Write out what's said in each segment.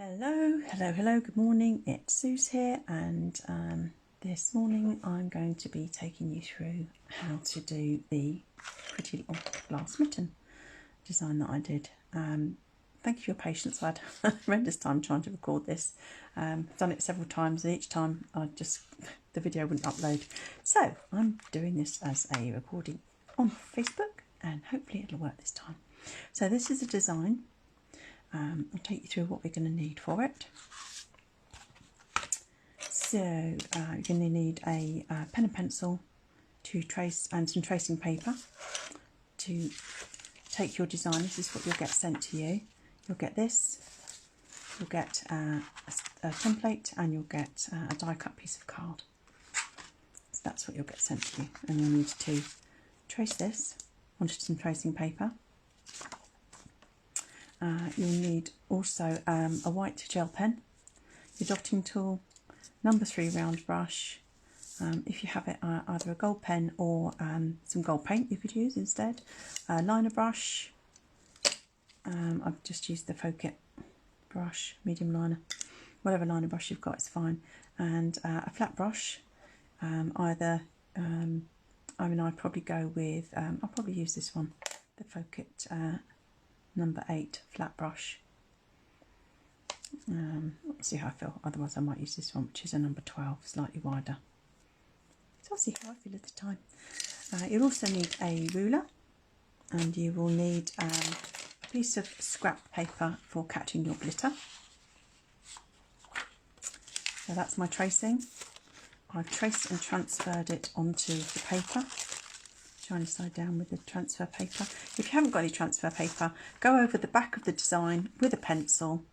Hello, good morning, it's Suze here, and this morning I'm going to be taking you through how to do the pretty little glass mitten design that I did. Thank you for your patience. I had a horrendous time trying to record this. I've done it several times and each time the video wouldn't upload. So I'm doing this as a recording on Facebook and hopefully it'll work this time. So this is a design. I'll take you through what we're going to need for it. So you're going to need a pen and pencil to trace and some tracing paper to take your design. This is what you'll get sent to you. You'll get this, you'll get a template, and you'll get a die cut piece of card. So that's what you'll get sent to you, and you'll need to trace this onto some tracing paper. You'll need also a white gel pen, your dotting tool, number 3 round brush. If you have it, either a gold pen or some gold paint you could use instead. A liner brush. I've just used the Focus brush, medium liner. Whatever liner brush you've got is fine. And a flat brush. I'd probably go with, I'll probably use this one, the Focus number 8 flat brush. Let's see how I feel, otherwise I might use this one, which is a number 12, slightly wider. So I'll see how I feel at the time. You'll also need a ruler, and you will need a piece of scrap paper for catching your glitter. So that's my tracing. I've traced and transferred it onto the paper. Shiny side down with the transfer paper. If you haven't got any transfer paper, go over the back of the design with a pencil,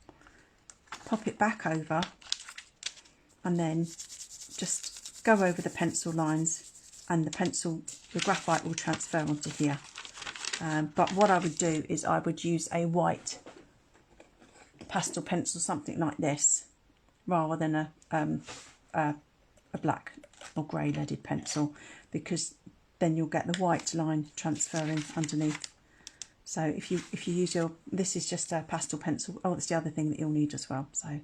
pop it back over, and then just go over the pencil lines, and the graphite will transfer onto here. But what I would do is I would use a white pastel pencil, something like this, rather than a black or grey leaded pencil, because then you'll get the white line transferring underneath. So if you use this is just a pastel pencil. Oh, it's the other thing that you'll need as well. So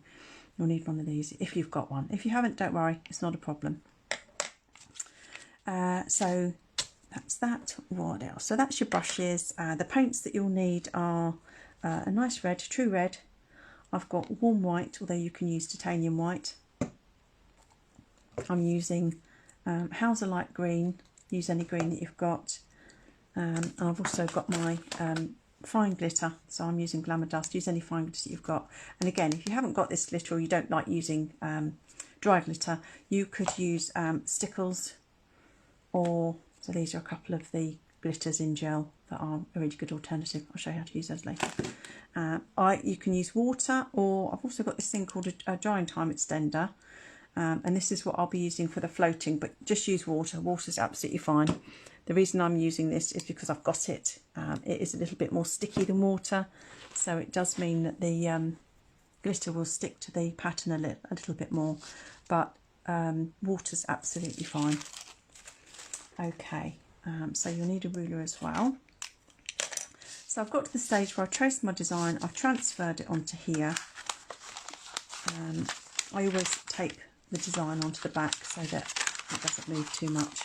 you'll need one of these if you've got one. If you haven't, don't worry, it's not a problem. So that's that. What else? So that's your brushes. The paints that you'll need are a nice red, true red. I've got warm white, although you can use titanium white. I'm using Hauser light green. Use any green that you've got. And I've also got my fine glitter, so I'm using Glamour Dust. Use any fine glitter that you've got. And again, if you haven't got this glitter or you don't like using dry glitter, you could use Stickles, or so these are a couple of the glitters in gel that are a really good alternative. I'll show you how to use those later. You can use water, or I've also got this thing called a drying time extender. And this is what I'll be using for the floating, but just use water. Water's absolutely fine. The reason I'm using this is because I've got it. It is a little bit more sticky than water, so it does mean that the glitter will stick to the pattern a little bit more, but water's absolutely fine. Okay, so you'll need a ruler as well. So I've got to the stage where I've traced my design, I've transferred it onto here. I always tape the design onto the back so that it doesn't move too much,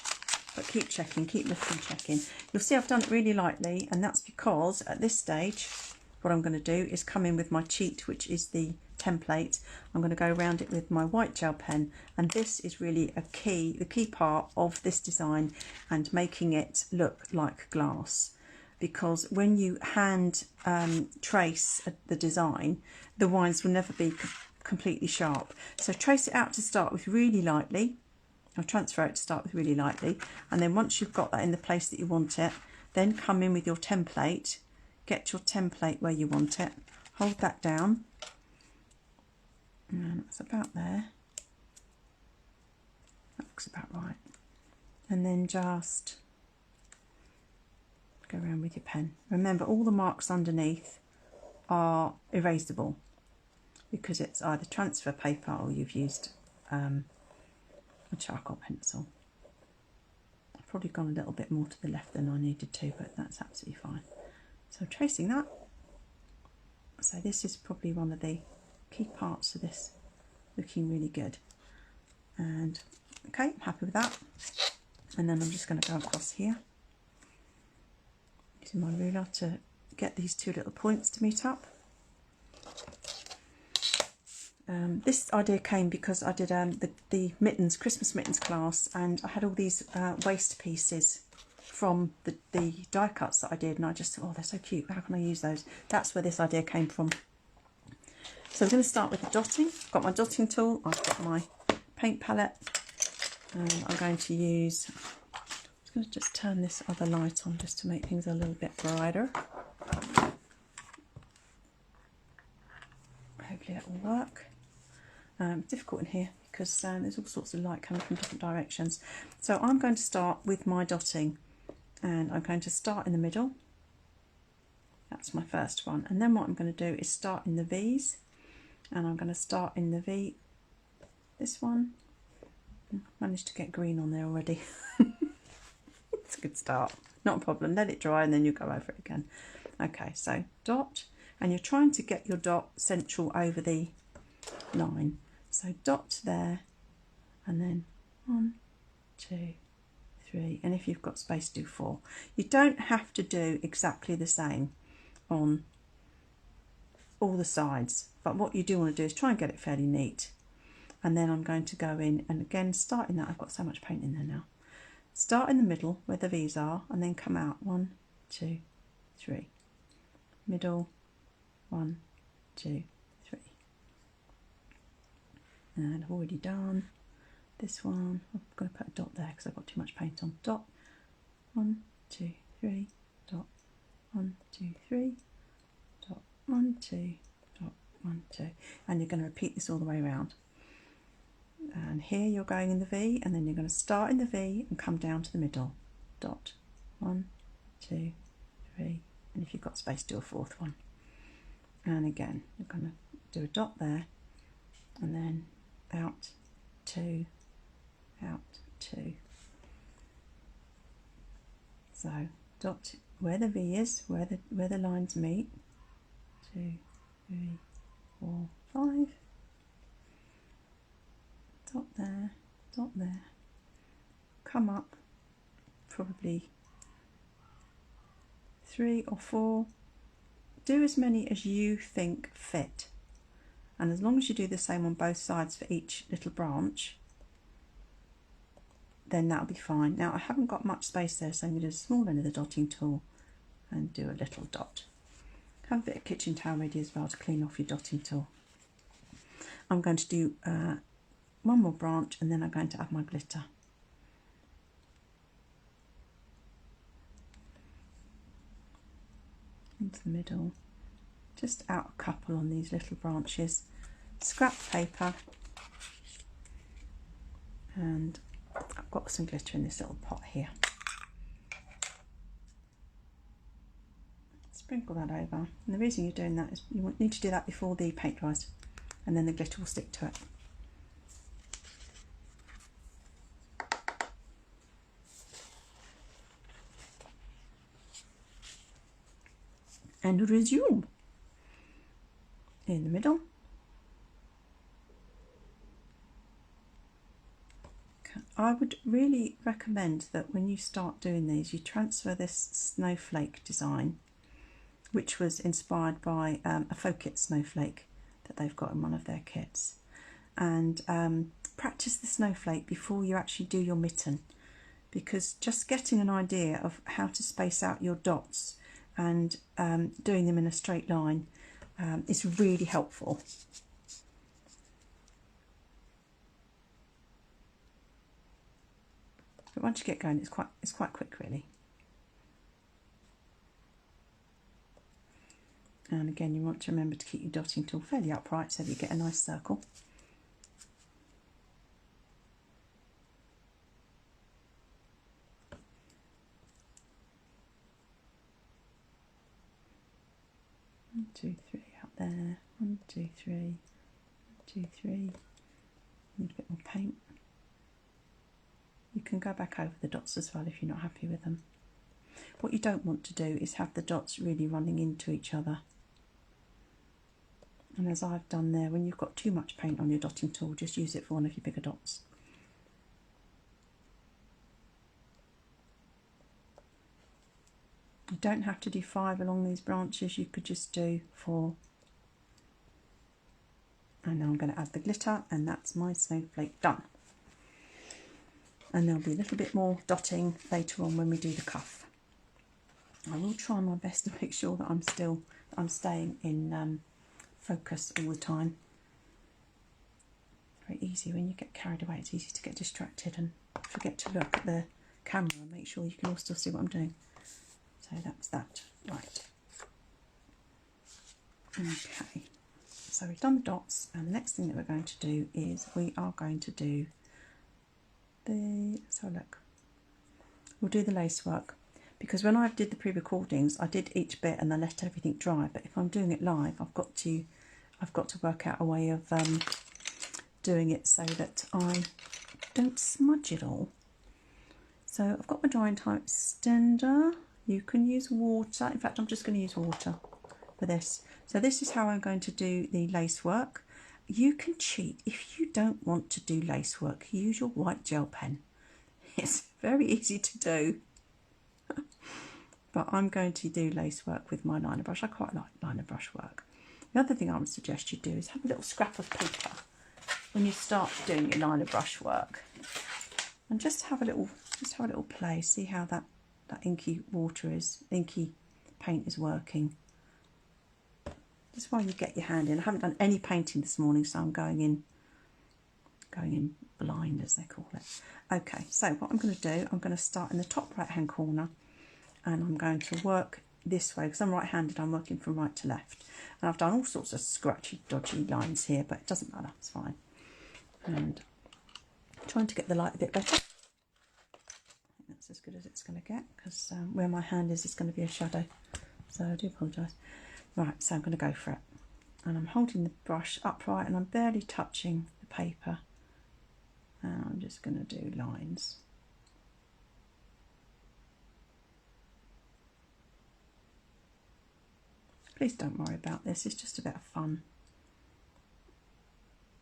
but keep checking, keep lifting, checking. You'll see I've done it really lightly, and that's because at this stage what I'm going to do is come in with my cheat, which is the template. I'm going to go around it with my white gel pen, and this is really the key part of this design and making it look like glass, because when you hand trace the design, the lines will never be completely sharp. So trace it out to start with really lightly. I'll transfer it to start with really lightly, and then once you've got that in the place that you want it, then come in with your template, get your template where you want it, hold that down, and that's about there. That looks about right. And then just go around with your pen. Remember, all the marks underneath are erasable, because it's either transfer paper or you've used a charcoal pencil. I've probably gone a little bit more to the left than I needed to, but that's absolutely fine. So tracing that. So this is probably one of the key parts of this looking really good. And okay, I'm happy with that. And then I'm just going to go across here using my ruler to get these two little points to meet up. This idea came because I did the mittens, Christmas mittens class, and I had all these waste pieces from the die cuts that I did, and I just thought, oh, they're so cute, how can I use those? That's where this idea came from. So I'm going to start with the dotting. I've got my dotting tool, I've got my paint palette, and I'm going to use, I'm going to just turn this other light on just to make things a little bit brighter. Hopefully that will work. Difficult in here because there's all sorts of light coming from different directions. So I'm going to start with my dotting, and I'm going to start in the middle. That's my first one, and then what I'm going to do is start in the V's, and I'm going to start in the V, this one. Managed to get green on there already. It's a good start, not a problem. Let it dry and then you go over it again. Okay, so dot, and you're trying to get your dot central over the line. So dot there, and then 1, 2, 3, and if you've got space, do 4. You don't have to do exactly the same on all the sides, but what you do want to do is try and get it fairly neat. And then I'm going to go in, and again, starting that, I've got so much paint in there now. Start in the middle where the V's are, and then come out 1, 2, 3. Middle, 1, 2, 3. And I've already done this one. I'm going to put a dot there because I've got too much paint on. Dot, 1, 2, 3, dot, 1, 2, 3, dot, 1, 2, dot, 1, 2. And you're going to repeat this all the way around. And here you're going in the V, and then you're going to start in the V and come down to the middle. Dot, 1, 2, 3, and if you've got space, do a fourth one. And again, you're going to do a dot there, and then out, 2, out, 2. So dot where the V is, where the lines meet. 2, 3, 4, 5. Dot there, come up probably 3 or 4. Do as many as you think fit, and as long as you do the same on both sides for each little branch, then that'll be fine. Now I haven't got much space there, so I'm going to do a small end of the dotting tool and do a little dot. Have a bit of kitchen towel ready as well to clean off your dotting tool. I'm going to do one more branch, and then I'm going to add my glitter. Into the middle, just out a couple on these little branches. Scrap paper, and I've got some glitter in this little pot here. Sprinkle that over, and the reason you're doing that is you need to do that before the paint dries, and then the glitter will stick to it. And resume in the middle. I would really recommend that when you start doing these, you transfer this snowflake design, which was inspired by a faux kit snowflake that they've got in one of their kits, and practice the snowflake before you actually do your mitten, because just getting an idea of how to space out your dots and doing them in a straight line is really helpful. But once you get going, it's quite quick really. And again, you want to remember to keep your dotting tool fairly upright so that you get a nice circle. One, 2, 3 out there. 1, 2, 3. 1, 2, 3. Need a bit more paint. You can go back over the dots as well if you're not happy with them. What you don't want to do is have the dots really running into each other. And as I've done there, when you've got too much paint on your dotting tool, just use it for one of your bigger dots. You don't have to do 5 along these branches, you could just do 4. And now I'm going to add the glitter, and that's my snowflake done. And there'll be a little bit more dotting later on when we do the cuff. I will try my best to make sure that I'm staying in focus all the time. Very easy when you get carried away, it's easy to get distracted and forget to look at the camera and make sure you can all still see what I'm doing. So that's that. Right. Okay. So we've done the dots, and the next thing that we're going to do is we are going to do let's have a look. We'll do the lace work, because when I did the pre-recordings I did each bit and I let everything dry, but if I'm doing it live I've got to work out a way of doing it so that I don't smudge it all. So I've got my drying time extender. You can use water. In fact, I'm just going to use water for this. So this is how I'm going to do the lace work. You can cheat. If you don't want to do lace work, use your white gel pen. It's very easy to do. But I'm going to do lace work with my liner brush. I quite like liner brush work. The other thing I would suggest you do is have a little scrap of paper when you start doing your liner brush work, and just have a little play. See how that inky paint is working. Just while you get your hand in. I haven't done any painting this morning, so I'm going in blind, as they call it. Okay, so what I'm going to do, I'm going to start in the top right hand corner, and I'm going to work this way because I'm right handed. I'm working from right to left, and I've done all sorts of scratchy dodgy lines here, but it doesn't matter, it's fine. And I'm trying to get the light a bit better. I think that's as good as it's going to get, because where my hand is going to be a shadow, so I do apologise. Right, so I'm going to go for it, and I'm holding the brush upright and I'm barely touching the paper, and I'm just going to do lines. Please don't worry about this, it's just a bit of fun.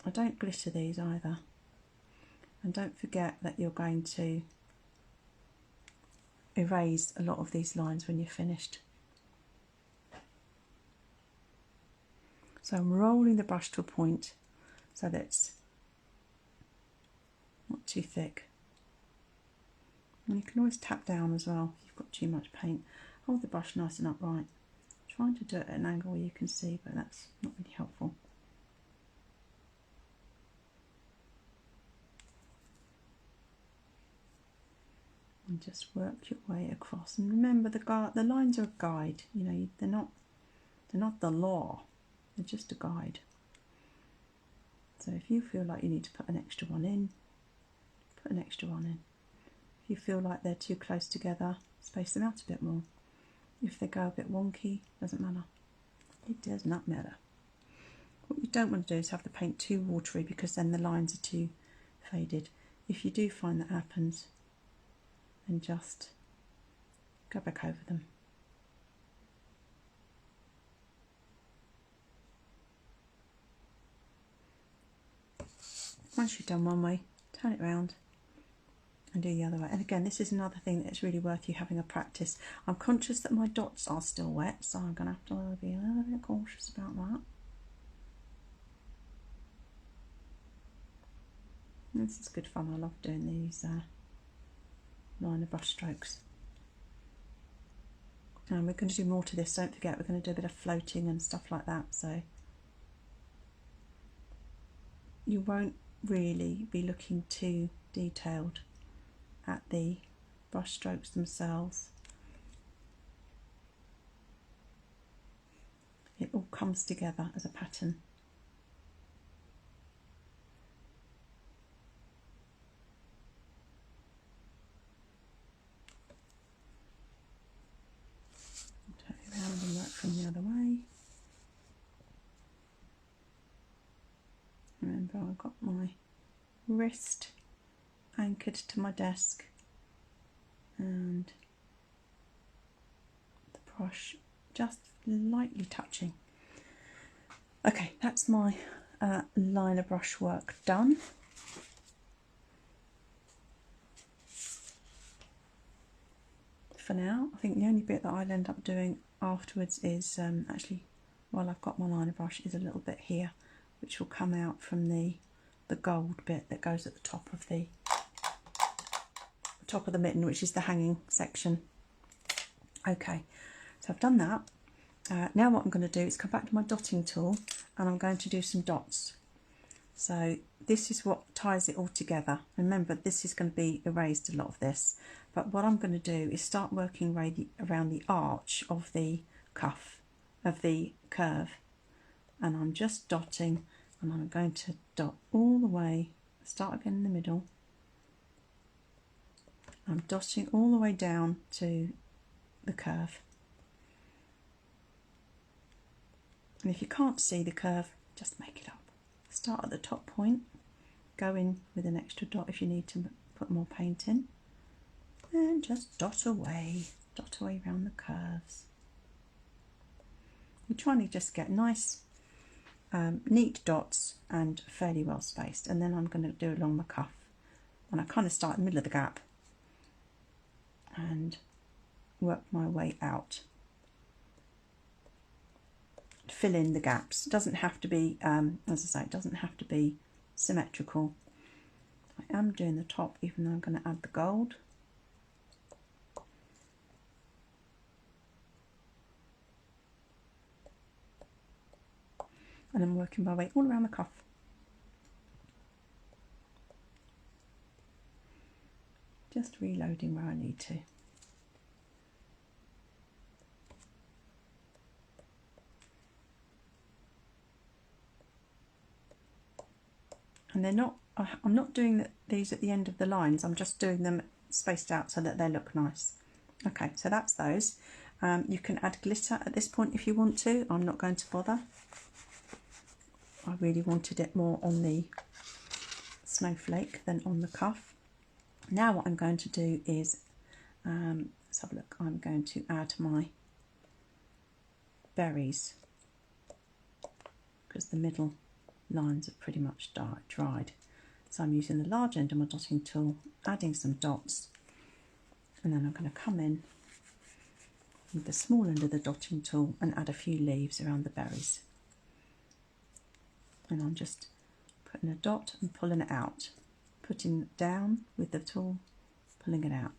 I don't glitter these either, and don't forget that you're going to erase a lot of these lines when you're finished. So I'm rolling the brush to a point so that it's not too thick. And you can always tap down as well if you've got too much paint. Hold the brush nice and upright. I'm trying to do it at an angle where you can see, but that's not really helpful. And just work your way across. And remember, the lines are a guide. You know, they're not the law. They're just a guide. So if you feel like you need to put an extra one in, put an extra one in. If you feel like they're too close together, space them out a bit more. If they go a bit wonky, doesn't matter. It does not matter. What you don't want to do is have the paint too watery, because then the lines are too faded. If you do find that happens, then just go back over them. Once you've done one way, turn it round and do the other way. And again, this is another thing that's really worth you having a practice. I'm conscious that my dots are still wet, so I'm going to have to be a little bit cautious about that. This is good fun. I love doing these liner brush strokes. And we're going to do more to this. Don't forget, we're going to do a bit of floating and stuff like that. So you won't really be looking too detailed at the brush strokes themselves. It all comes together as a pattern. Turn it around and work from the other way. Remember, I've got my wrist anchored to my desk and the brush just lightly touching. Okay, that's my liner brush work done. For now, I think the only bit that I'll end up doing afterwards is actually, while I've got my liner brush, is a little bit here, which will come out from the gold bit that goes at the top of the mitten, which is the hanging section. Okay, so I've done that. Now what I'm going to do is come back to my dotting tool and I'm going to do some dots. So this is what ties it all together. Remember, this is going to be erased, a lot of this, but what I'm going to do is start working around the arch of the cuff, of the curve, and I'm just dotting, and I'm going to dot all the way, start again in the middle. I'm dotting all the way down to the curve. And if you can't see the curve, just make it up. Start at the top point, go in with an extra dot if you need to put more paint in, and just dot away around the curves. We're trying to just get nice, neat dots and fairly well spaced, and then I'm going to do along the cuff. And I kind of start in the middle of the gap and work my way out. Fill in the gaps. It doesn't have to be, as I say, it doesn't have to be symmetrical. I am doing the top, even though I'm going to add the gold. And I'm working my way all around the cuff. Just reloading where I need to. And they're not, I'm not doing these at the end of the lines, I'm just doing them spaced out so that they look nice. Okay, so that's those. You can add glitter at this point if you want to. I'm not going to bother. I really wanted it more on the snowflake than on the cuff. Now what I'm going to do is, let's have a look, I'm going to add my berries, because the middle lines are pretty much dried. So I'm using the large end of my dotting tool, adding some dots, and then I'm going to come in with the small end of the dotting tool and add a few leaves around the berries. And I'm just putting a dot and pulling it out, putting it down with the tool, pulling it out.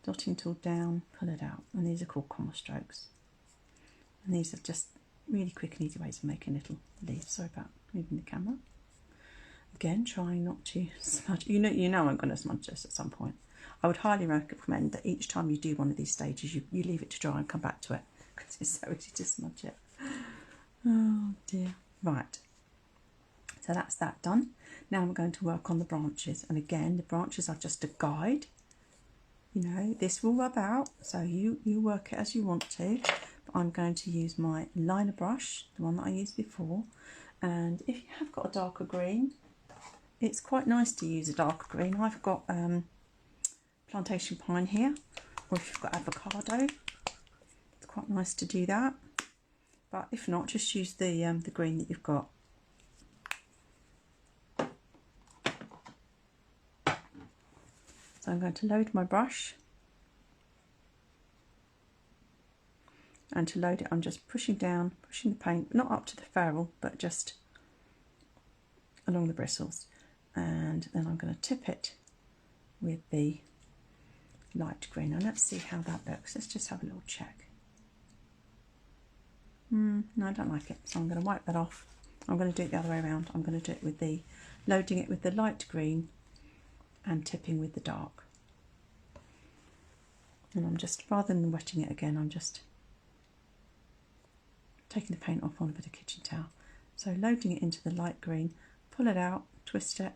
Dotting tool down, pull it out, and these are called comma strokes. And these are just really quick and easy ways of making little leaves. Sorry about moving the camera. Again, trying not to smudge. You know I'm going to smudge this at some point. I would highly recommend that each time you do one of these stages, you leave it to dry and come back to it, because it's so easy to smudge it. Oh dear. Right. So that's that done. Now I'm going to work on the branches. And again, the branches are just a guide. You know, this will rub out, so you work it as you want to. But I'm going to use my liner brush, the one that I used before. And if you have got a darker green, it's quite nice to use a darker green. I've got plantation pine here, or if you've got avocado, it's quite nice to do that. But if not, just use the green that you've got. So I'm going to load my brush, and to load it I'm just pushing down, pushing the paint, not up to the ferrule, but just along the bristles. And then I'm going to tip it with the light green. And let's see how that looks. Let's just have a little check. No, I don't like it, so I'm going to wipe that off. I'm going to do it the other way around. I'm going to do it with the, loading it with the light green and tipping with the dark. And I'm just, rather than wetting it again, I'm just taking the paint off on a bit of kitchen towel. So loading it into the light green, pull it out, twist it,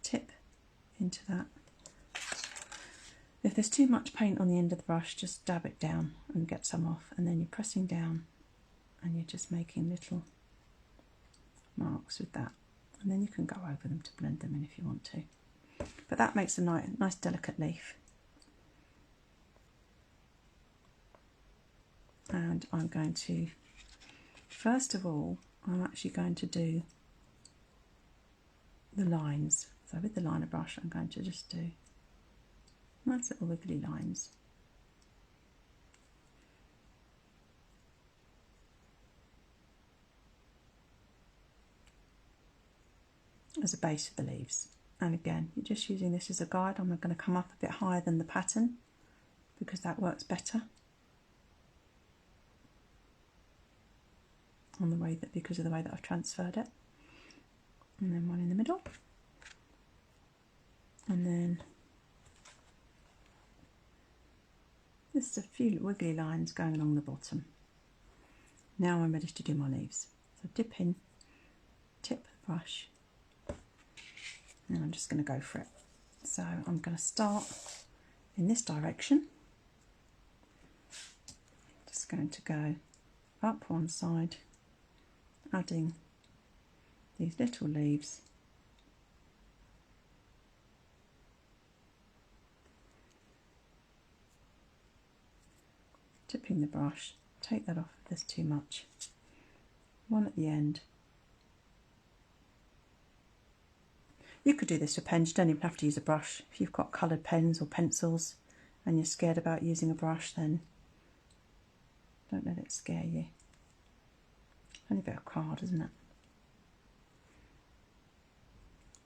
tip into that. If there's too much paint on the end of the brush, just dab it down and get some off, and then you're pressing down and you're just making little marks with that, and then you can go over them to blend them in if you want to. But that makes a nice delicate leaf. And I'm going to first of all, I'm actually going to do the lines. So with the liner brush, I'm going to just do nice little wiggly lines. As a base for the leaves. And again, you're just using this as a guide. I'm going to come up a bit higher than the pattern because that works better on the way that, because of the way that I've transferred it. And then one in the middle, and then just a few wiggly lines going along the bottom. Now I'm ready to do my leaves. So dip in, tip the brush, and I'm just going to go for it. So I'm going to start in this direction. Just going to go up one side, adding these little leaves. Dipping the brush, take that off if there's too much. One at the end. You could do this with pens, you don't even have to use a brush. If you've got coloured pens or pencils and you're scared about using a brush, then don't let it scare you. Only a bit of card, isn't it?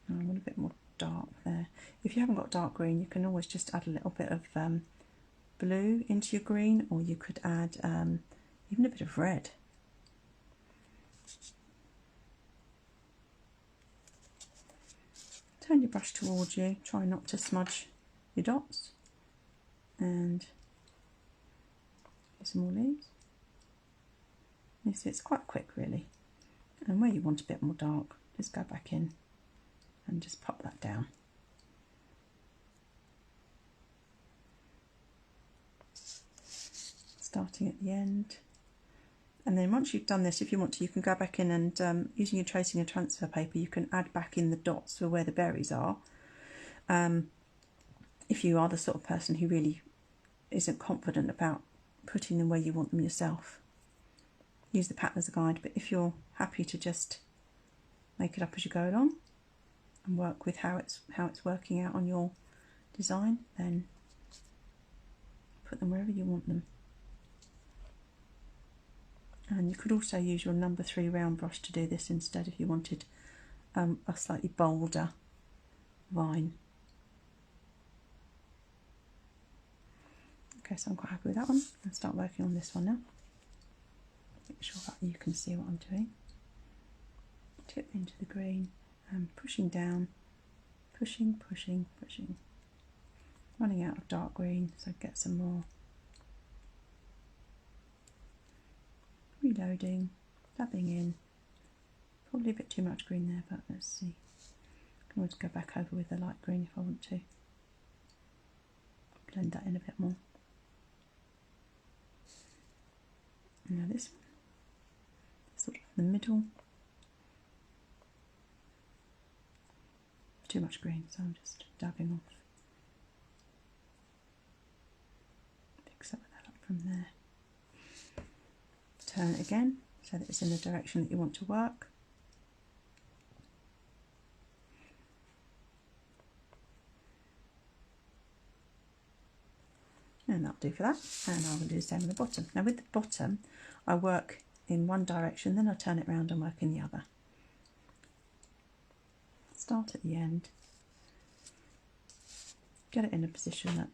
I want a bit more dark there. If you haven't got dark green, you can always just add a little bit of blue into your green, or you could add even a bit of red. Turn your brush towards you, try not to smudge your dots, and some more leaves. You see, it's quite quick really, and where you want a bit more dark, just go back in and just pop that down. Starting at the end, and then once you've done this, if you want to, you can go back in and using your tracing and transfer paper, you can add back in the dots for where the berries are. If you are the sort of person who really isn't confident about putting them where you want them yourself, use the pattern as a guide. But if you're happy to just make it up as you go along and work with how it's working out on your design, then put them wherever you want them. And you could also use your number 3 round brush to do this instead if you wanted a slightly bolder vine. Okay, so I'm quite happy with that one. I'll start working on this one now. Make sure that you can see what I'm doing. Tip into the green and pushing down, pushing, pushing, pushing. Running out of dark green, so get some more. Reloading, dabbing in. Probably a bit too much green there, but let's see. I can always go back over with the light green if I want to. Blend that in a bit more. And now this one, sort of in the middle. Too much green, so I'm just dabbing off. Pick some of that up from there. Turn it again so that it's in the direction that you want to work. And that'll do for that. And I will do the same with the bottom. Now with the bottom, I work in one direction, then I turn it around and work in the other. Start at the end. Get it in a position that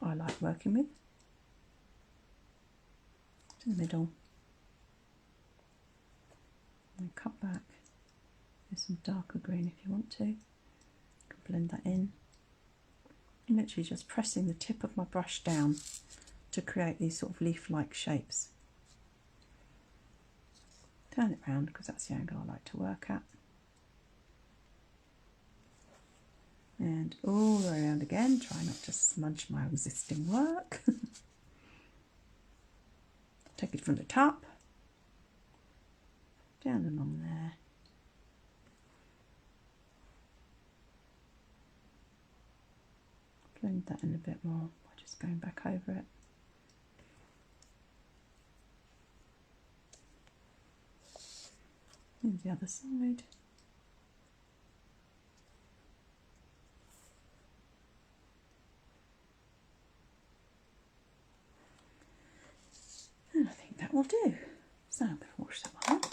I like working with. To the middle. And cut back with some darker green if you want to. You can blend that in. I'm literally just pressing the tip of my brush down to create these sort of leaf-like shapes. Turn it round because that's the angle I like to work at. And all the way around again, try not to smudge my existing work. Take it from the top, down along there. Blend that in a bit more by just going back over it. Here's the other side. And I think that will do. So I'm going to wash that one off.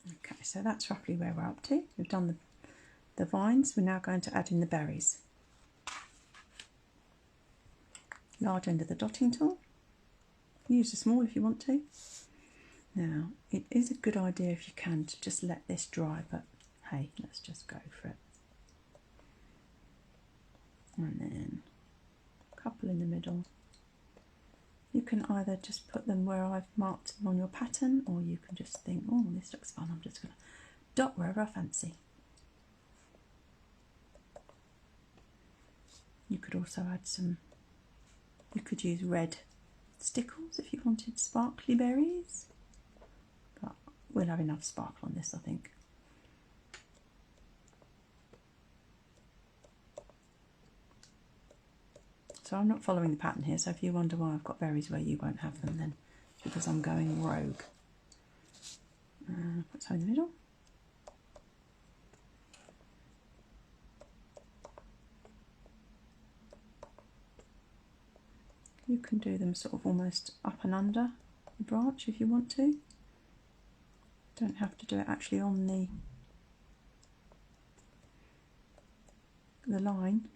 Okay, so that's roughly where we're up to. We've done the vines. We're now going to add in the berries. Large end of the dotting tool. Use the small if you want to. Now, it is a good idea if you can to just let this dry, but hey, let's just go for it. And then a couple in the middle. You can either just put them where I've marked them on your pattern, or you can just think, oh, this looks fun, I'm just going to dot wherever I fancy. You could also add some, you could use red stickles if you wanted sparkly berries, but we'll have enough sparkle on this, I think. So I'm not following the pattern here, so if you wonder why I've got berries where you won't have them, then because I'm going rogue. Put some in the middle. You can do them sort of almost up and under the branch if you want to. Don't have to do it actually on the line.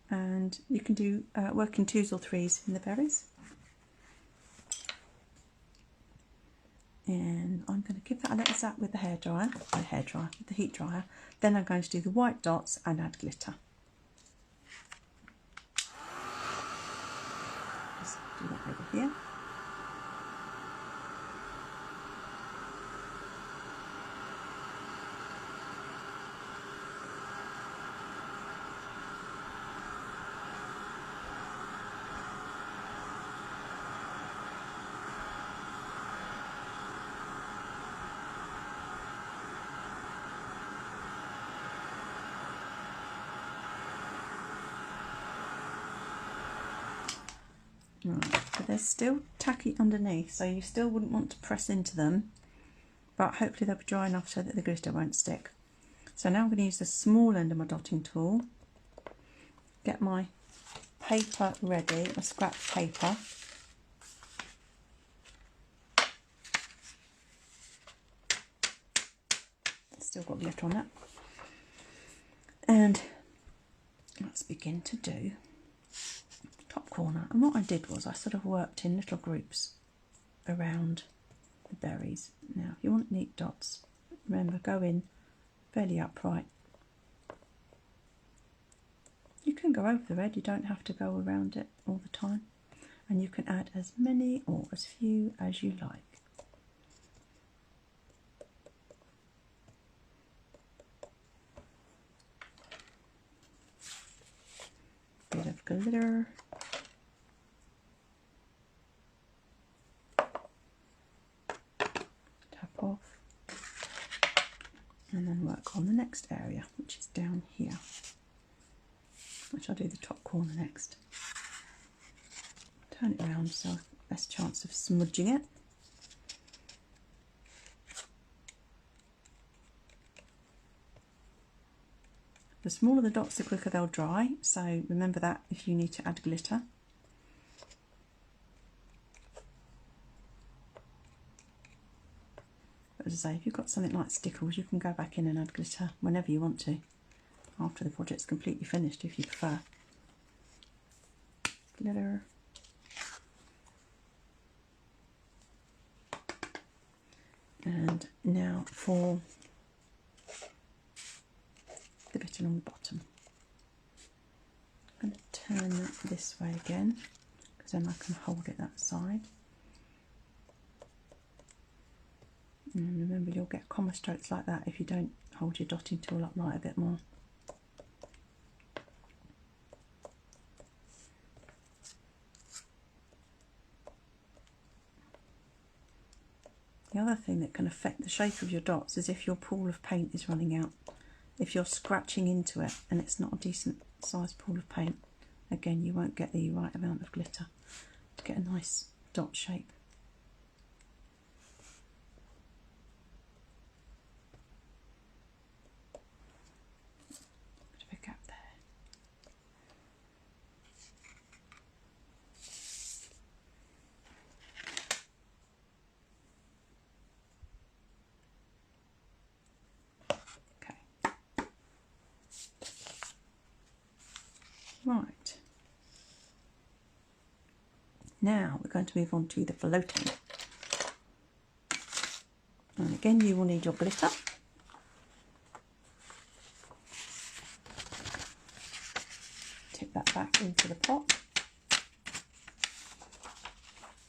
And you can do work in 2s or 3s in the berries. And I'm going to give that a little zap with the with the heat dryer. Then I'm going to do the white dots and add glitter. Just do that over here. Right, but they're still tacky underneath, so you still wouldn't want to press into them, but hopefully they'll be dry enough so that the glitter won't stick. So now I'm going to use the small end of my dotting tool, get my paper ready, my scrap paper. It's still got glitter on it. And let's begin to do top corner. And what I did was I sort of worked in little groups around the berries. Now if you want neat dots, remember, go in fairly upright. You can go over the red, you don't have to go around it all the time, and you can add as many or as few as you like. Bit of glitter. Tap off. And then work on the next area, which is down here, which I'll do the top corner next. Turn it around so less chance of smudging it. The smaller the dots, the quicker they'll dry, so remember that if you need to add glitter. But as I say, if you've got something like stickles, you can go back in and add glitter whenever you want to, after the project's completely finished if you prefer. Glitter. And now for the bit along the bottom. I'm going to turn that this way again, because then I can hold it that side. And remember, you'll get comma strokes like that if you don't hold your dotting tool upright a bit more. The other thing that can affect the shape of your dots is if your pool of paint is running out. If you're scratching into it and it's not a decent sized pool of paint, again you won't get the right amount of glitter to get a nice dot shape. Bit of a gap there. Right, now we're going to move on to the floating. And again you will need your glitter. Tip that back into the pot.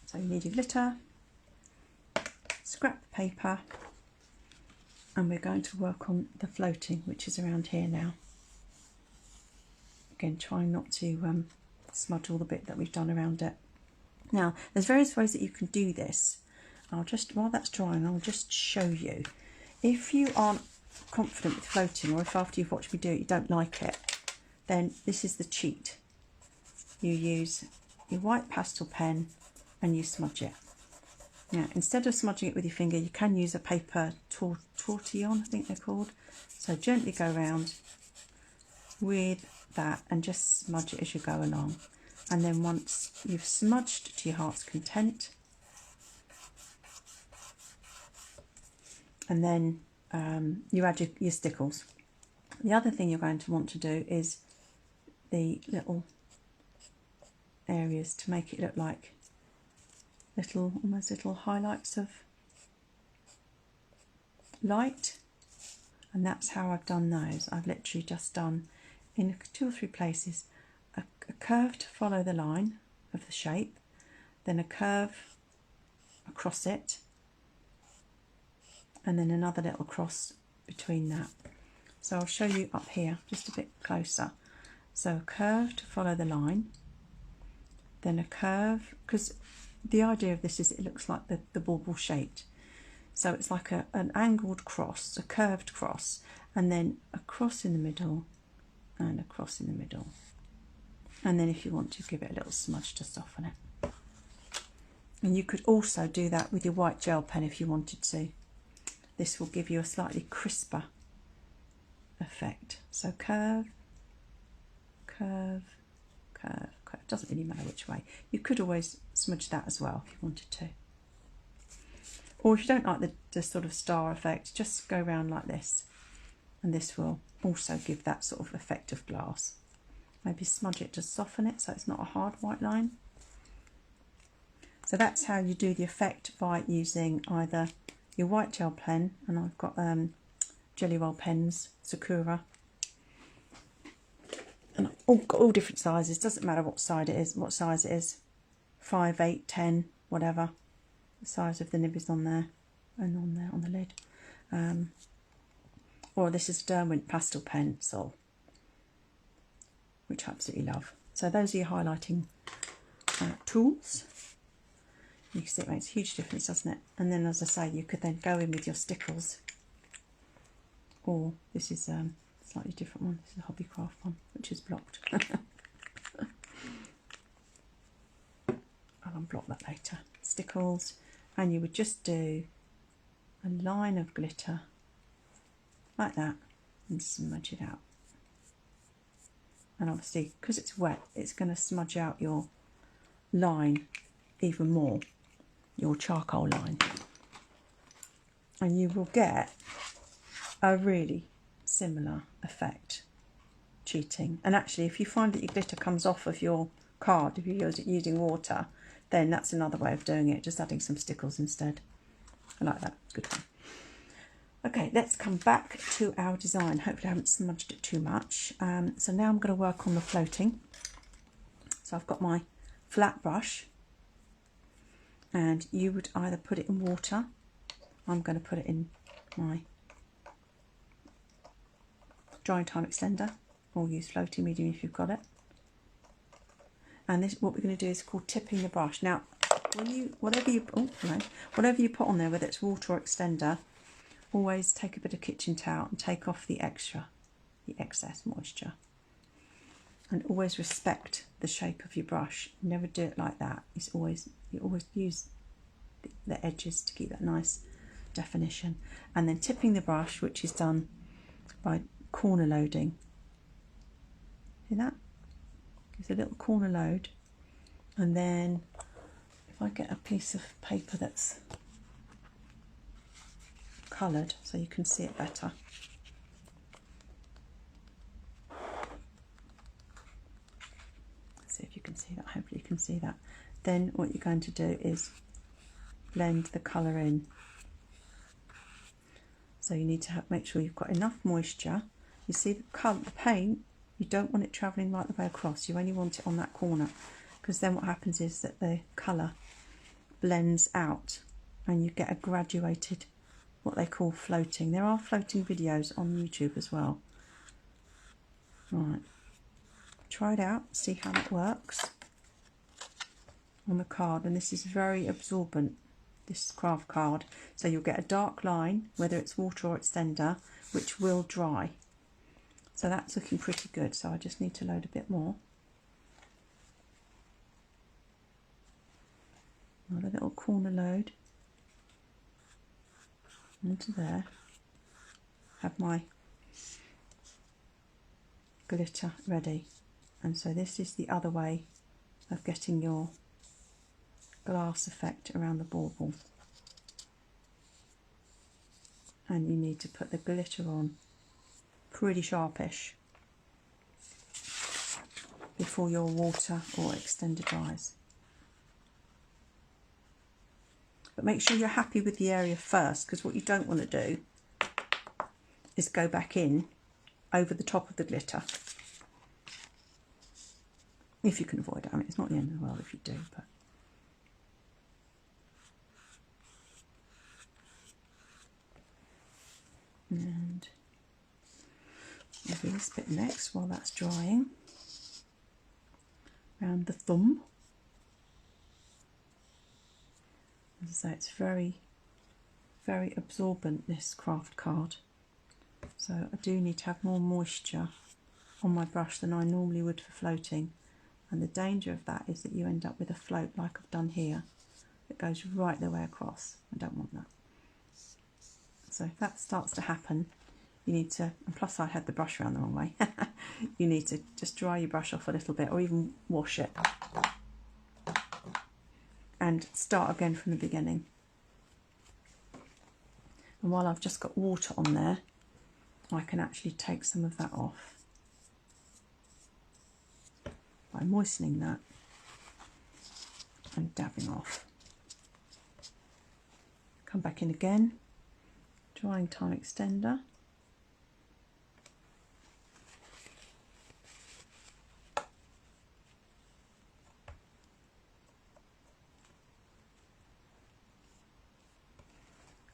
So you need your glitter, scrap paper, and we're going to work on the floating, which is around here now. Again, try not to smudge all the bit that we've done around it. Now, there's various ways that you can do this. I'll just, while that's drying, I'll just show you. If you aren't confident with floating, or if after you've watched me do it you don't like it, then this is the cheat. You use your white pastel pen and you smudge it. Now, instead of smudging it with your finger, you can use a paper tortillon, I think they're called. So gently go around with that and just smudge it as you go along. And then once you've smudged to your heart's content, and then you add your stickles. The other thing you're going to want to do is the little areas to make it look like almost little highlights of light, and that's how I've done those. I've literally just done in 2 or 3 places a curve to follow the line of the shape, then a curve across it, and then another little cross between that. So I'll show you up here just a bit closer. So a curve to follow the line, then a curve, because the idea of this is it looks like the bauble shaped. So it's like an angled cross, a curved cross, and then a cross in the middle and a cross in the middle. And then if you want to, give it a little smudge to soften it. And you could also do that with your white gel pen if you wanted to. This will give you a slightly crisper effect. So curve, curve, curve, curve. Doesn't really matter which way. You could always smudge that as well if you wanted to. Or if you don't like the sort of star effect, just go around like this. And this will also give that sort of effect of glass. Maybe smudge it to soften it so it's not a hard white line. So that's how you do the effect, by using either your white gel pen, and I've got Jelly Roll pens, Sakura, and I've got all different sizes. Doesn't matter what size it is, 5, 8, 10, whatever. The size of the nib is on there, and on there on the lid. Or this is Derwent pastel pencil, which I absolutely love. So those are your highlighting tools. You can see it makes a huge difference, doesn't it? And then, as I say, you could then go in with your stickles. Or this is a slightly different one. This is a Hobbycraft one, which is blocked. I'll unblock that later. Stickles, and you would just do a line of glitter like that and smudge it out. And obviously, because it's wet, it's going to smudge out your line even more, your charcoal line. And you will get a really similar effect cheating. And actually, if you find that your glitter comes off of your card, if you're using water, then that's another way of doing it, just adding some stickles instead. I like that, good one. Okay, let's come back to our design. Hopefully I haven't smudged it too much. So now I'm going to work on the floating. So I've got my flat brush, and you would either put it in water. I'm going to put it in my drying time extender, or use floating medium if you've got it. And this, what we're going to do is called tipping the brush. Now, whatever you put on there, whether it's water or extender, always take a bit of kitchen towel and take off the excess moisture. And always respect the shape of your brush. Never do it like that. You always use the edges to keep that nice definition. And then tipping the brush, which is done by corner loading. See that? Gives a little corner load. And then if I get a piece of paper that's coloured so you can see it better. See if you can see that. Hopefully you can see that. Then what you're going to do is blend the colour in. So you need to make sure you've got enough moisture. You see the colour, the paint, you don't want it travelling right the way across. You only want it on that corner, because then what happens is that the colour blends out and you get a graduated, what they call floating. There are floating videos on YouTube as well. Right. Try it out, see how that works on the card. And this is very absorbent, this craft card. So you'll get a dark line, whether it's water or extender, which will dry. So that's looking pretty good. So I just need to load a bit more. Another little corner load into there. Have my glitter ready. And so this is the other way of getting your glass effect around the bauble. And you need to put the glitter on pretty sharpish before your water or extender dries. But make sure you're happy with the area first, because what you don't want to do is go back in over the top of the glitter. If you can avoid it. I mean, it's not the end of the world if you do, but and we'll do this bit next while that's drying. Around the thumb. As I say, it's very, very absorbent, this craft card. So I do need to have more moisture on my brush than I normally would for floating. And the danger of that is that you end up with a float like I've done here that goes right the way across. I don't want that. So if that starts to happen, you need to, and plus I had the brush around the wrong way, you need to just dry your brush off a little bit or even wash it. And start again from the beginning. And while I've just got water on there, I can actually take some of that off by moistening that and dabbing off. Come back in again, drying time extender.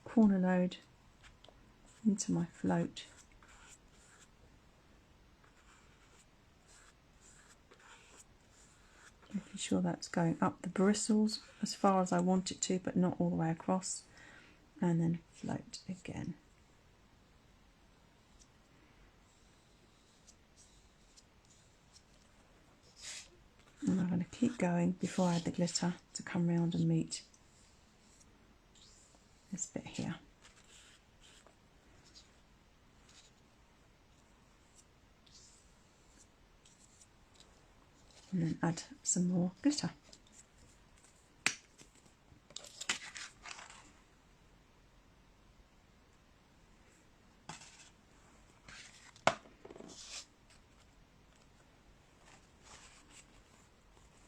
Corner load into my float. Making sure that's going up the bristles as far as I want it to, but not all the way across. And then float again. And I'm going to keep going before I add the glitter to come round and meet this bit here. And then add some more glitter.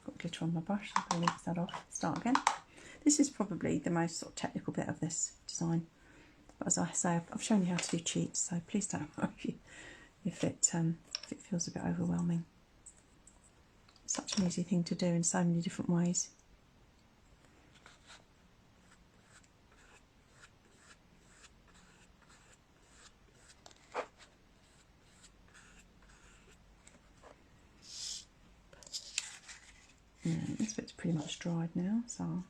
Got glitter on my brush, so I'll rinse that off, start again. This is probably the most sort of technical bit of this design. But as I say, I've shown you how to do cheats, so please don't worry if it feels a bit overwhelming. Such an easy thing to do in so many different ways. And this bit's pretty much dried now, so I'll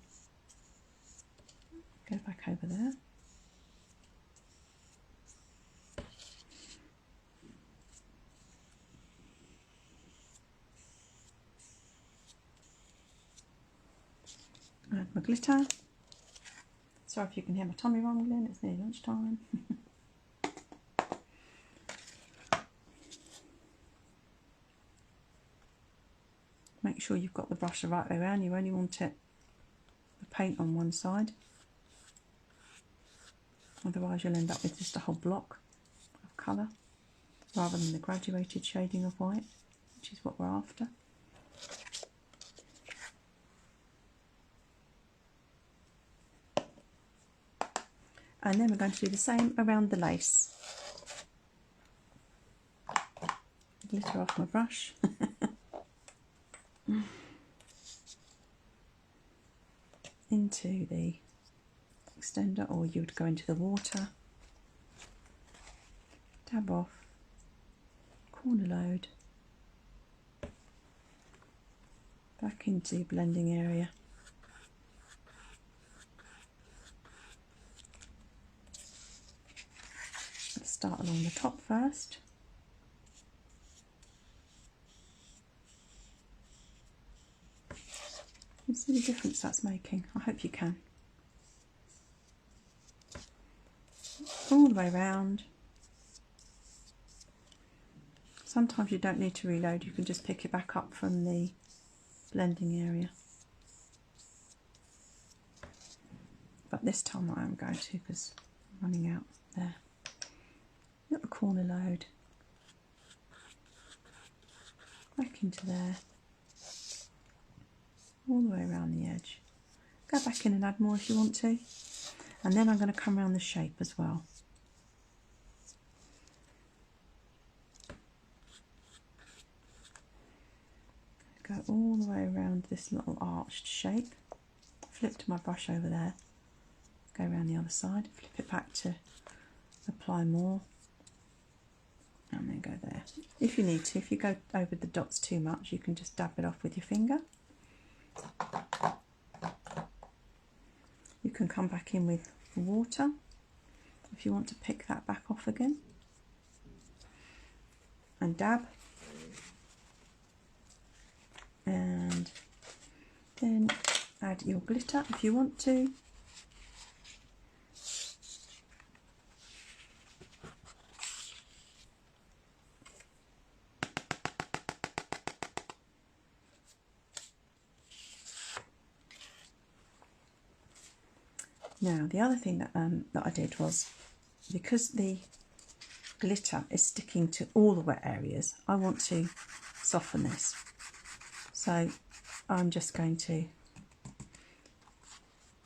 go back over there. my glitter. Sorry if you can hear my tummy rumbling, it's nearly lunchtime. Make sure you've got the brush the right way around. You only want the paint on one side. Otherwise you'll end up with just a whole block of colour rather than the graduated shading of white, which is what we're after. And then we're going to do the same around the lace. Glitter off my brush. Into the extender, or you would go into the water, dab off, corner load, back into the blending area. Let's start along the top first. You see the difference that's making? I hope you can. All the way around. Sometimes you don't need to reload, you can just pick it back up from the blending area. But this time I am going to, because I'm running out there. Got the corner load. Back into there. All the way around the edge. Go back in and add more if you want to. And then I'm going to come around the shape as well. Go all the way around this little arched shape. Flip to my brush over there. Go around the other side. Flip it back to apply more. And then go there. If you need to, if you go over the dots too much, you can just dab it off with your finger. You can come back in with water if you want to pick that back off again, and dab, and then add your glitter if you want to. Now the other thing that I did was, because the glitter is sticking to all the wet areas, I want to soften this. So I'm just going to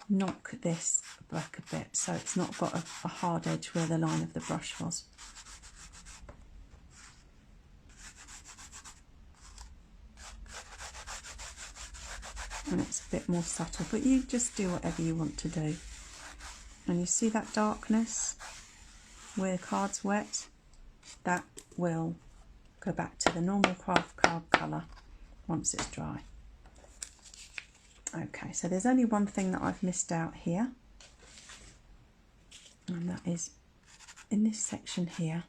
knock this back a bit so it's not got a hard edge where the line of the brush was. And it's a bit more subtle, but you just do whatever you want to do. And you see that darkness where the card's wet? That will go back to the normal craft card colour once it's dry. Okay, so there's only one thing that I've missed out here, and that is in this section here.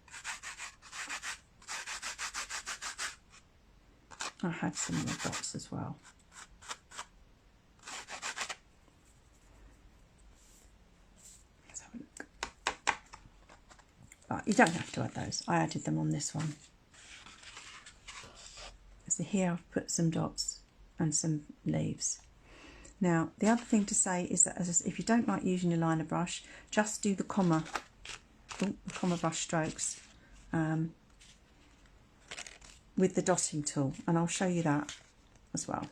I have some more dots as well. But you don't have to add those. I added them on this one. So here I've put some dots and some leaves. Now the other thing to say is that if you don't like using your liner brush, just do the comma brush strokes with the dotting tool, and I'll show you that as well.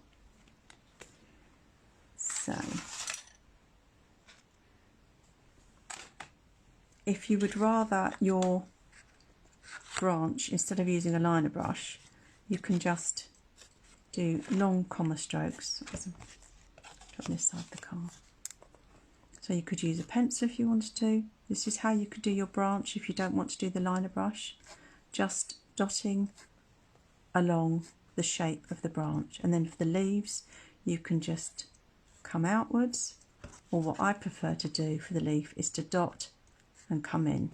So if you would rather your branch, instead of using a liner brush, you can just do long comma strokes. On this side of the card. So you could use a pencil if you wanted to. This is how you could do your branch if you don't want to do the liner brush. Just dotting along the shape of the branch. And then for the leaves, you can just come outwards, or what I prefer to do for the leaf is to dot and come in.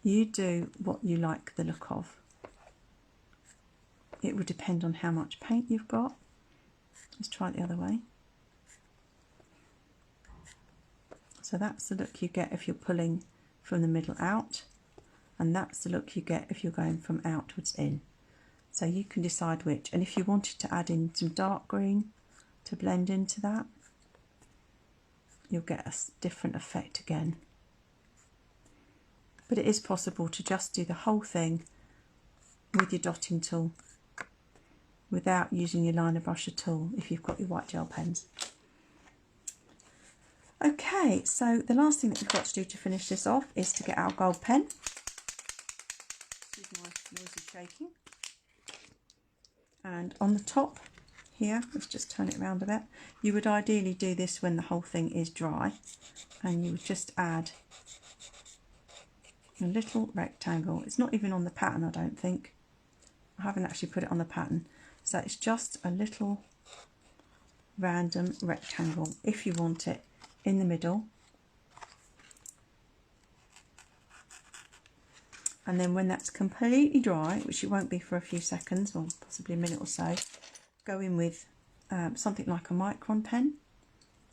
You do what you like the look of. It would depend on how much paint you've got Let's try it the other way. So that's the look you get if you're pulling from the middle out, and that's the look you get if you're going from outwards in. So you can decide which, and if you wanted to add in some dark green to blend into that, you'll get a different effect again. But it is possible to just do the whole thing with your dotting tool without using your liner brush at all if you've got your white gel pens. Okay, so the last thing that we've got to do to finish this off is to get our gold pen. Excuse my noisy shaking. And on the top here, let's just turn it around a bit. You would ideally do this when the whole thing is dry, and you would just add a little rectangle. It's not even on the pattern, I don't think. I haven't actually put it on the pattern. So it's just a little random rectangle, if you want it, in the middle. And then when that's completely dry, which it won't be for a few seconds or possibly a minute or so, go in with something like a micron pen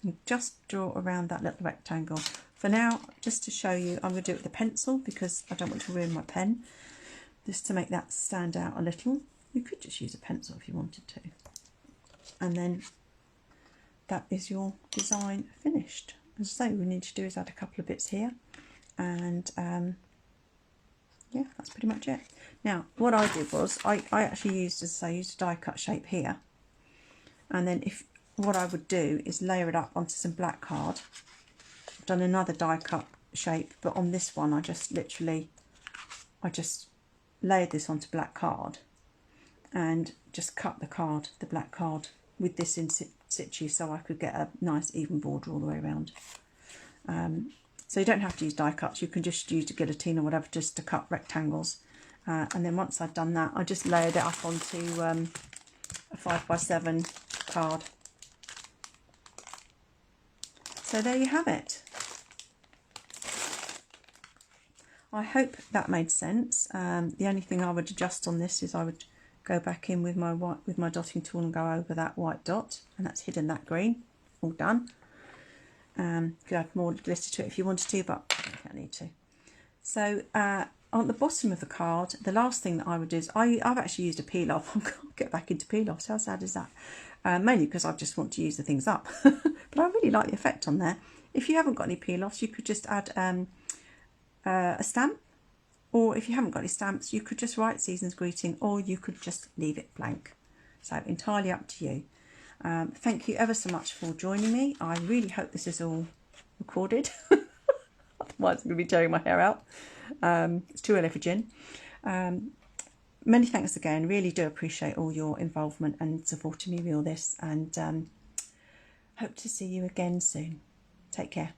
and just draw around that little rectangle. For now, just to show you, I'm going to do it with a pencil because I don't want to ruin my pen, just to make that stand out a little. You could just use a pencil if you wanted to. And then that is your design finished. As I say, all we need to do is add a couple of bits here, and yeah, that's pretty much it. Now, what I did was I actually used, as I say, used a die cut shape here, and then what I would do is layer it up onto some black card. I've done another die cut shape, but on this one I just layered this onto black card and just cut the black card with this in situ, so I could get a nice even border all the way around. So you don't have to use die cuts, you can just use a guillotine or whatever just to cut rectangles. And then once I'd done that, I just layered it up onto a 5x7 card. So there you have it. I hope that made sense. The only thing I would adjust on this is I would go back in with my dotting tool and go over that white dot, and that's hidden that green. All done. You could add more glitter to it if you wanted to, but I don't need to. So on the bottom of the card, the last thing that I would do is I've actually used a peel off. I'll get back into peel offs. How sad is that? Mainly because I just want to use the things up. But I really like the effect on there. If you haven't got any peel offs, you could just add a stamp, or if you haven't got any stamps, you could just write Season's Greeting, or you could just leave it blank. So entirely up to you. Thank you ever so much for joining me. I really hope this is all recorded. Otherwise I'm going to be tearing my hair out. It's too early for gin. Many thanks again. Really do appreciate all your involvement and supporting me with all this, and hope to see you again soon. Take care.